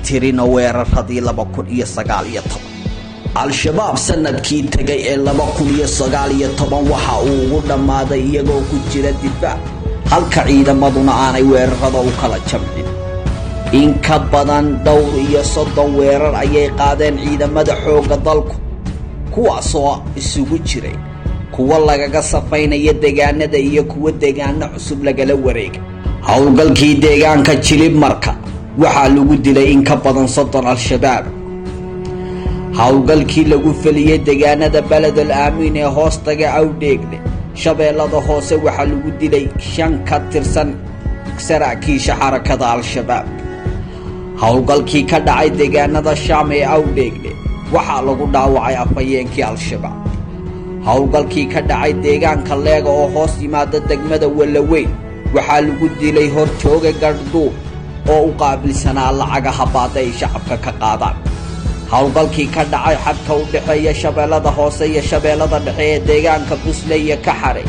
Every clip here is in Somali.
tirino weeraradii 2019. Al-Shabaab sanadkii tagay ee 2019 waxa uu ugu dhamaaday iyagoo ku jira difaac, halka ciidamaduna aanay weerarada u kala jabin. in ka badan 30 weerar ayay qaadeen ciidamada xoogga dalku, kuwaasoo isugu jiray kuwa lagaga safaynaya deegaanada iyo kuwa deegaano cusub lagala wareegay. howlgalkii deegaanka Jilib marka waxaa lagu dilay in ka badan 30 Al-Shabaab. howlgalkii lagu feliyay deegaanada Balad al-Aamin ee hoostaga Awdheegle Shabeellada Hoose waxaa lagu dilay 5 ka tirsan saraakiisha xarakada Al-Shabaab. howlgalkii ka dhacay deegaanada Shaam ee Awdheegle waxaa lagu dhaawacay afhayeenkii Al-Shabaab. howlgalkii ka dhacay deegaanka Leega oo hoos yimaada degmada Walaweyn waxaa lagu dilay horjooga Garduub oo u qaabilsanaa lacagaha baada ay shacabka ka qaadaan. howlgalkii ka dhacay xadka u dhaxeeya Shabeellada Hoose iyo Shabeellada Dhexe ee deegaanka Busley iyo Kaxare.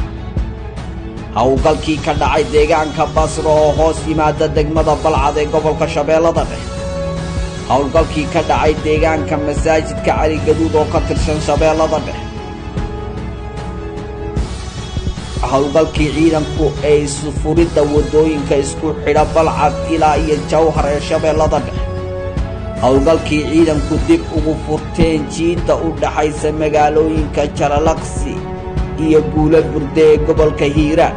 howlgalkii ka dhacay deegaanka Basro oo hoos yimaada degmada Balcad ee gobolka Shabeellada Dhexe. howlgalkii ka dhacay deegaanka Masaajidka Cali Gaduud oo ka tirsan Shabeellada Dhexe. howlgalkii ciidanku ay sufuridda wadooyinka isku xidha Balcad ilaa iyo Jawhar ee Shabeellada Dhexe. howlgalkii ciidanku dib ugu furteen jiidda u dhaxaysa magaalooyinka Jalalaqsi iyo Buule Burde ee gobolka Hiiraan.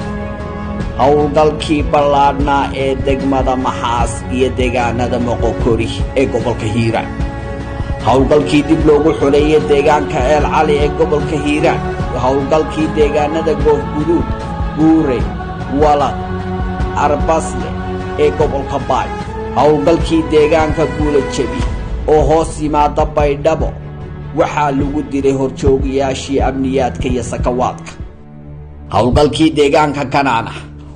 howlgalkii ballaadhnaa ee degmada Maxaas iyo deegaanada Moqokori ee gobolka Hiiraan. howlgalkii dib loogu xuleeyay deegaanka Eel Cali ee gobolka Hiiraan. howlgalkii deegaanada Goofguduud, Buure, Walad, Arbasle ee gobolka Baay. howlgalkii deegaanka Buule Jabi oo hoos yimaada Baydhabo waxaa lagu dilay horjoogayaashii amniyaadka iyo sakawaadka. howlgalkii deegaanka Kanaana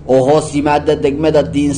oo hoos yimaada degmada Diin